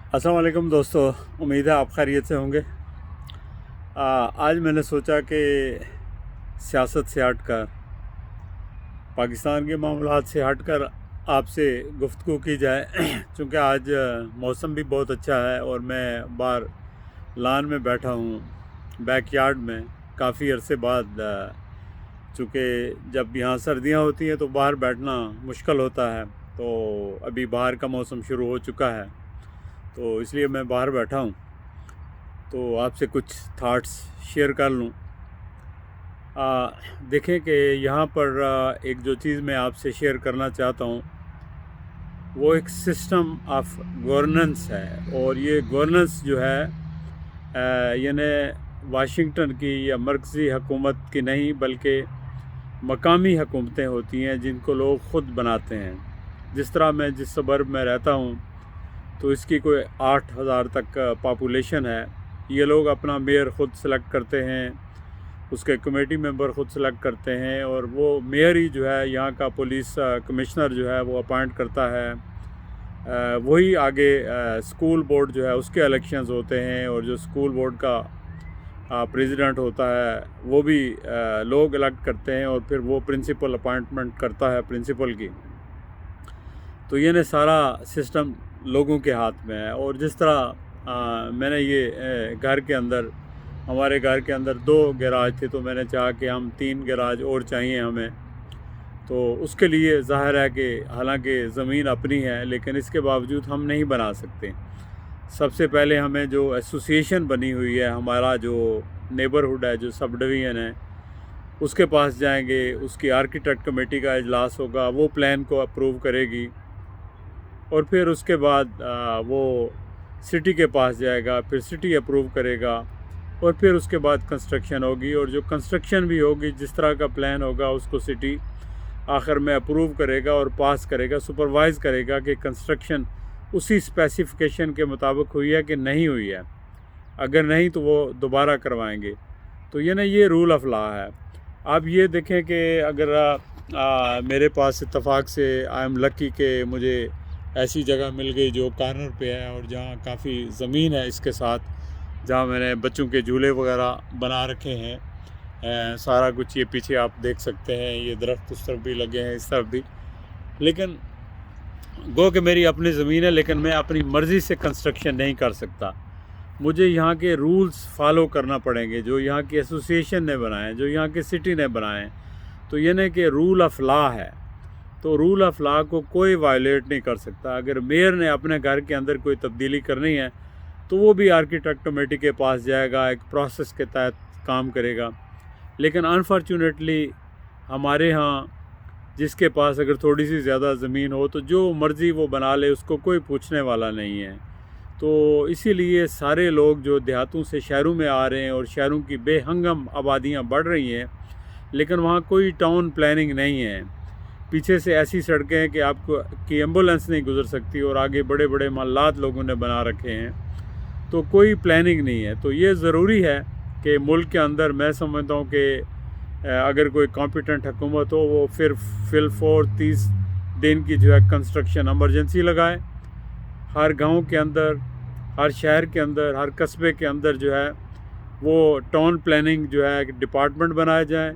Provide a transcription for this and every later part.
अस्सलाम वालेकुम दोस्तों, उम्मीद है आप खैरियत से होंगे। आज मैंने सोचा कि सियासत से हटकर, पाकिस्तान के मामलात से हटकर आपसे गुफ्तगू की जाए चूँकि आज मौसम भी बहुत अच्छा है और मैं बाहर लान में बैठा हूँ, बैकयार्ड में। काफ़ी अरसे बाद चूँकि जब यहाँ सर्दियाँ होती हैं तो बाहर बैठना मुश्किल होता है, तो अभी बाहर का मौसम शुरू हो चुका है, तो इसलिए मैं बाहर बैठा हूँ। तो आपसे कुछ थॉट्स शेयर कर लूँ। देखें कि यहाँ पर एक जो चीज़ मैं आपसे शेयर करना चाहता हूँ वो एक सिस्टम ऑफ गवर्नेंस है, और ये गवर्नेंस जो है यानी वाशिंगटन की या मरकज़ी हुकूमत की नहीं, बल्कि मकामी हुकूमतें होती हैं जिनको लोग ख़ुद बनाते हैं। जिस तरह मैं जिस सबर्ब में रहता हूँ तो इसकी कोई 8,000 तक पॉपुलेशन है। ये लोग अपना मेयर ख़ुद सेलेक्ट करते हैं, उसके कमेटी मेंबर ख़ुद सेलेक्ट करते हैं, और वो मेयर ही जो है यहाँ का पुलिस कमिश्नर जो है वो अपॉइंट करता है। वही आगे स्कूल बोर्ड जो है उसके इलेक्शंस होते हैं, और जो स्कूल बोर्ड का प्रेसिडेंट होता है वो भी लोग इलेक्ट करते हैं, और फिर वो प्रिंसिपल अपॉइंटमेंट करता है प्रिंसिपल की। तो ये ने सारा सिस्टम लोगों के हाथ में है। और जिस तरह मैंने ये घर के अंदर, हमारे घर के अंदर 2 गैराज थे, तो मैंने चाहा कि हम 3 गैराज और चाहिए हमें। तो उसके लिए ज़ाहिर है कि हालांकि ज़मीन अपनी है, लेकिन इसके बावजूद हम नहीं बना सकते। सबसे पहले हमें जो एसोसिएशन बनी हुई है, हमारा जो नेबरहुड है, जो सब डिवीज़न है, उसके पास जाएंगे। उसकी आर्किटेक्ट कमेटी का इजलास होगा, वो प्लान को अप्रूव करेगी, और फिर उसके बाद वो सिटी के पास जाएगा, फिर सिटी अप्रूव करेगा, और फिर उसके बाद कंस्ट्रक्शन होगी। और जो कंस्ट्रक्शन भी होगी, जिस तरह का प्लान होगा, उसको सिटी आखिर में अप्रूव करेगा और पास करेगा, सुपरवाइज़ करेगा कि कंस्ट्रक्शन उसी स्पेसिफिकेशन के मुताबिक हुई है कि नहीं हुई है। अगर नहीं तो वो दोबारा करवाएंगे। तो ये रूल ऑफ लॉ है। आप ये देखें कि अगर मेरे पास इत्तफाक से आई एम लकी कि मुझे ऐसी जगह मिल गई जो कॉर्नर पे है, और जहाँ काफ़ी ज़मीन है इसके साथ, जहाँ मैंने बच्चों के झूले वगैरह बना रखे हैं। सारा कुछ ये पीछे आप देख सकते हैं, ये दरख्त उस तरफ भी लगे हैं, इस तरफ भी। लेकिन गो कि मेरी अपनी ज़मीन है, लेकिन मैं अपनी मर्ज़ी से कंस्ट्रक्शन नहीं कर सकता। मुझे यहाँ के रूल्स फॉलो करना पड़ेंगे जो यहाँ की एसोसिएशन ने बनाए, जो यहाँ की सिटी ने बनाए। तो ये नहीं कि रूल ऑफ लॉ है, तो रूल ऑफ लॉ को कोई वायलेट नहीं कर सकता। अगर मेयर ने अपने घर के अंदर कोई तब्दीली करनी है तो वो भी आर्किटेक्ट कमेटी के पास जाएगा, एक प्रोसेस के तहत काम करेगा। लेकिन अनफॉर्चुनेटली हमारे यहाँ जिसके पास अगर थोड़ी सी ज़्यादा ज़मीन हो तो जो मर्ज़ी वो बना ले, उसको कोई पूछने वाला नहीं है। तो इसीलिए सारे लोग जो देहातों से शहरों में आ रहे हैं, और शहरों की बेहंगम आबादियाँ बढ़ रही हैं, लेकिन वहाँ कोई टाउन प्लानिंग नहीं है। पीछे से ऐसी सड़कें हैं कि आपको की एम्बुलेंस नहीं गुजर सकती, और आगे बड़े बड़े महल्लात लोगों ने बना रखे हैं, तो कोई प्लानिंग नहीं है। तो ये ज़रूरी है कि मुल्क के अंदर, मैं समझता हूँ कि अगर कोई कॉम्पिटेंट हुकूमत हो, वो फिर फिल 30 दिन की जो है कंस्ट्रक्शन एमरजेंसी लगाए। हर गांव के अंदर, हर शहर के अंदर, हर कस्बे के अंदर जो है वो टाउन प्लानिंग जो है डिपार्टमेंट बनाया जाए,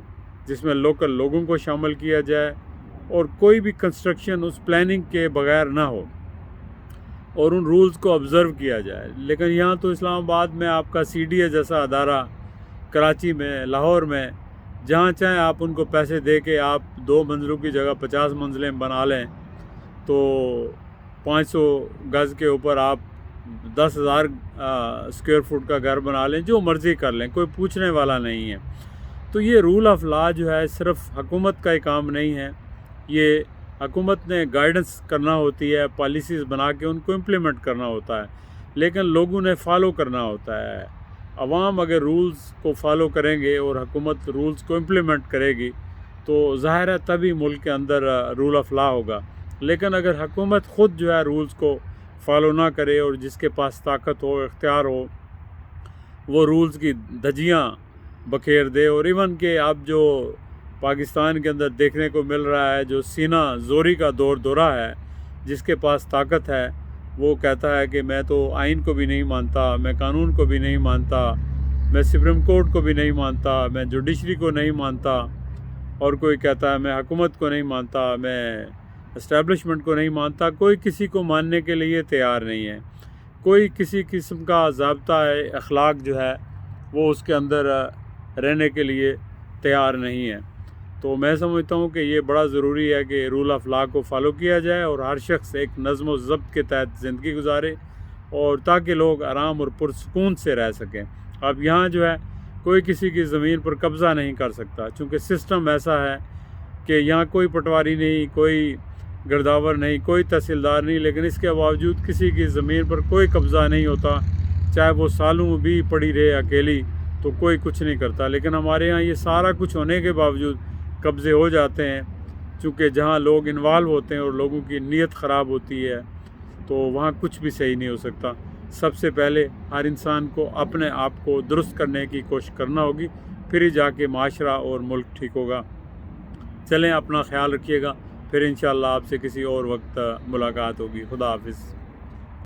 जिसमें लोकल लोगों को शामिल किया जाए, और कोई भी कंस्ट्रक्शन उस प्लानिंग के बगैर ना हो, और उन रूल्स को ऑब्ज़र्व किया जाए। लेकिन यहाँ तो इस्लामाबाद में आपका CDA जैसा अदारा, कराची में, लाहौर में, जहाँ चाहें आप उनको पैसे दे के आप 2 मंजिलों की जगह 50 मंजिलें बना लें, तो 500 गज़ के ऊपर आप 10,000 स्क्वायर फुट का घर बना लें, जो मर्ज़ी कर लें, कोई पूछने वाला नहीं है। तो ये रूल ऑफ लॉ जो है सिर्फ हुकूमत का ही काम नहीं है। ये हुकूमत ने गाइडेंस करना होती है, पॉलिसीज़ बना के उनको इम्प्लीमेंट करना होता है, लेकिन लोगों ने फॉलो करना होता है। अवाम अगर रूल्स को फॉलो करेंगे और हुकूमत रूल्स को इम्प्लीमेंट करेगी, तो ज़ाहिर है तभी मुल्क के अंदर रूल ऑफ लॉ होगा। लेकिन अगर हुकूमत ख़ुद जो है रूल्स को फॉलो ना करे, और जिसके पास ताकत हो, इख्तियार हो, वो रूल्स की धज्जियाँ बखेर दे। और इवन के अब जो पाकिस्तान के अंदर देखने को मिल रहा है, जो सीना जोरी का दौर है, जिसके पास ताकत है, وہ کہتا ہے کہ میں تو آئین کو بھی نہیں مانتا، میں قانون کو بھی نہیں مانتا، میں سپریم کورٹ کو بھی نہیں مانتا، میں جوڈیشری کو نہیں مانتا، اور کوئی کہتا ہے میں حکومت کو نہیں مانتا، میں اسٹیبلشمنٹ کو نہیں مانتا۔ کوئی کسی کو ماننے کے لیے تیار نہیں ہے، کوئی کسی قسم کا ضابطہ اخلاق جو ہے وہ اس کے اندر رہنے کے لیے تیار نہیں ہے۔ تو میں سمجھتا ہوں کہ یہ بڑا ضروری ہے کہ رول آف لا کو فالو کیا جائے اور ہر شخص ایک نظم و ضبط کے تحت زندگی گزارے، اور تاکہ لوگ آرام اور پرسکون سے رہ سکیں۔ اب یہاں جو ہے کوئی کسی کی زمین پر قبضہ نہیں کر سکتا، چونکہ سسٹم ایسا ہے کہ یہاں کوئی پٹواری نہیں، کوئی گرداور نہیں، کوئی تحصیلدار نہیں، لیکن اس کے باوجود کسی کی زمین پر کوئی قبضہ نہیں ہوتا، چاہے وہ سالوں بھی پڑی رہے اکیلی، تو کوئی کچھ نہیں کرتا۔ لیکن ہمارے ہاں یہ سارا کچھ ہونے کے باوجود قبضے ہو جاتے ہیں، چونکہ جہاں لوگ انوالو ہوتے ہیں اور لوگوں کی نیت خراب ہوتی ہے تو وہاں کچھ بھی صحیح نہیں ہو سکتا۔ سب سے پہلے ہر انسان کو اپنے آپ کو درست کرنے کی کوشش کرنا ہوگی، پھر ہی جا کے معاشرہ اور ملک ٹھیک ہوگا۔ چلیں، اپنا خیال رکھیے گا، پھر انشاءاللہ آپ سے کسی اور وقت ملاقات ہوگی۔ خدا حافظ۔